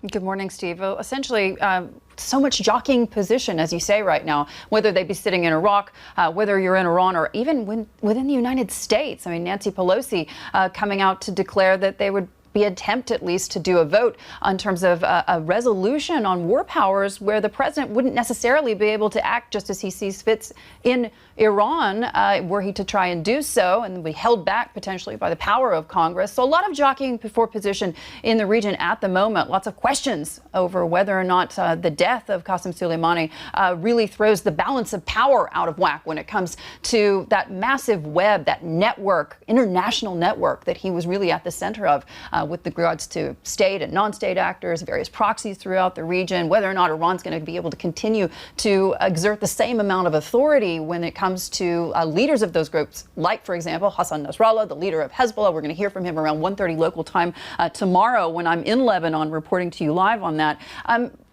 Good morning, Steve. Well, essentially, so much jockeying position, as you say right now, whether they be sitting in Iraq, whether you're in Iran, or even within the United States. I mean, Nancy Pelosi coming out to declare that they would be an attempt at least to do a vote in terms of a resolution on war powers where the president wouldn't necessarily be able to act just as he sees fit in Iran, were he to try and do so, and be held back potentially by the power of Congress. So a lot of jockeying for position in the region at the moment. Lots of questions over whether or not the death of Qasem Soleimani really throws the balance of power out of whack when it comes to that massive web, that network, international network that he was really at the center of. With regards to state and non-state actors, various proxies throughout the region, whether or not Iran's going to be able to continue to exert the same amount of authority when it comes to leaders of those groups, like, for example, Hassan Nasrallah, the leader of Hezbollah. We're going to hear from him around 1:30 local time tomorrow when I'm in Lebanon reporting to you live on that.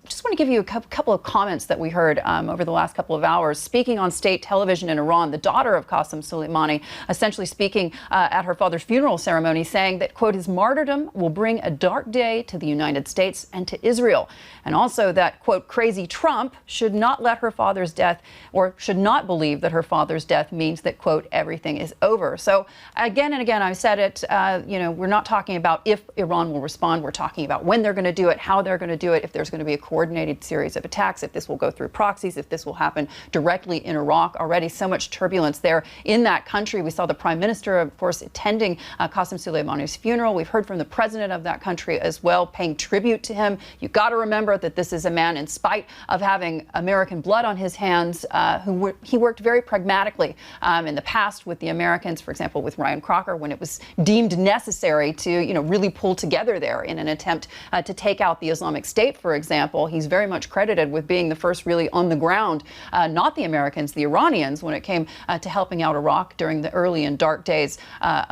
Just want to give you a couple of comments that we heard over the last couple of hours. Speaking on state television in Iran, the daughter of Qasem Soleimani, essentially speaking at her father's funeral ceremony, saying that, quote, his martyrdom will bring a dark day to the United States and to Israel. And also that, quote, crazy Trump should not let her father's death, or should not believe that her father's death means that, quote, everything is over. So again and again, I've said it, we're not talking about if Iran will respond. We're talking about when they're going to do it, how they're going to do it, if there's going to be a coordinated series of attacks, if this will go through proxies, if this will happen directly in Iraq. Already so much turbulence there in that country. We saw the prime minister, of course, attending Qasem Soleimani's funeral. We've heard from the president of that country as well, paying tribute to him. You've got to remember that this is a man, in spite of having American blood on his hands, he worked very pragmatically in the past with the Americans, for example, with Ryan Crocker, when it was deemed necessary to, really pull together there in an attempt to take out the Islamic State, for example. He's very much credited with being the first really on the ground, not the Americans, the Iranians, when it came to helping out Iraq during the early and dark days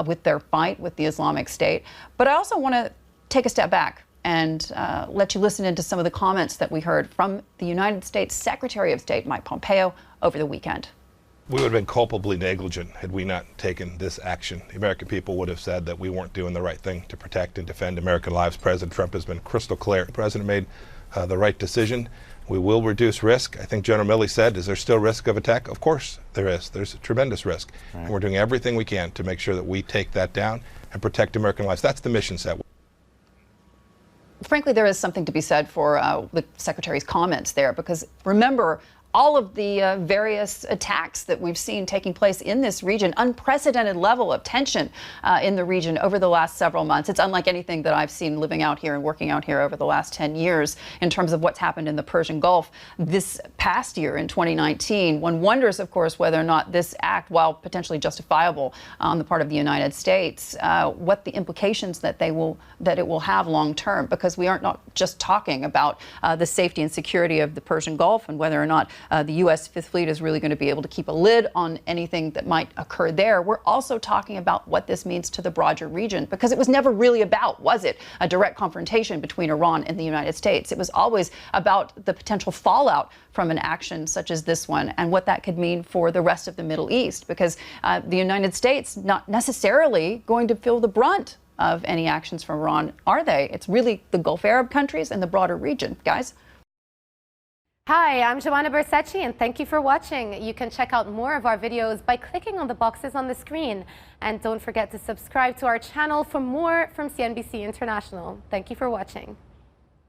with their fight with the Islamic State. But I also want to take a step back and let you listen into some of the comments that we heard from the United States Secretary of State, Mike Pompeo, over the weekend. We would have been culpably negligent had we not taken this action. The American people would have said that we weren't doing the right thing to protect and defend American lives. President Trump has been crystal clear. The president made the right decision. We will reduce risk. I think General Milley said, is there still risk of attack? Of course there is. There's a tremendous risk. Right. And we're doing everything we can to make sure that we take that down and protect American lives. That's the mission set. Frankly, there is something to be said for the Secretary's comments there, because remember, all of the various attacks that we've seen taking place in this region, unprecedented level of tension in the region over the last several months. It's unlike anything that I've seen living out here and working out here over the last 10 years in terms of what's happened in the Persian Gulf this past year in 2019. One wonders, of course, whether or not this act, while potentially justifiable on the part of the United States, what the implications that it will have long term, because we aren't not just talking about the safety and security of the Persian Gulf and whether or not the U.S. Fifth Fleet is really going to be able to keep a lid on anything that might occur there. We're also talking about what this means to the broader region, because it was never really about, was it, a direct confrontation between Iran and the United States. It was always about the potential fallout from an action such as this one and what that could mean for the rest of the Middle East, because the United States not necessarily going to feel the brunt of any actions from Iran, are they? It's really the Gulf Arab countries and the broader region, guys. Hi, I'm Joanna Bersecci, and thank you for watching. You can check out more of our videos by clicking on the boxes on the screen. And don't forget to subscribe to our channel for more from CNBC International. Thank you for watching.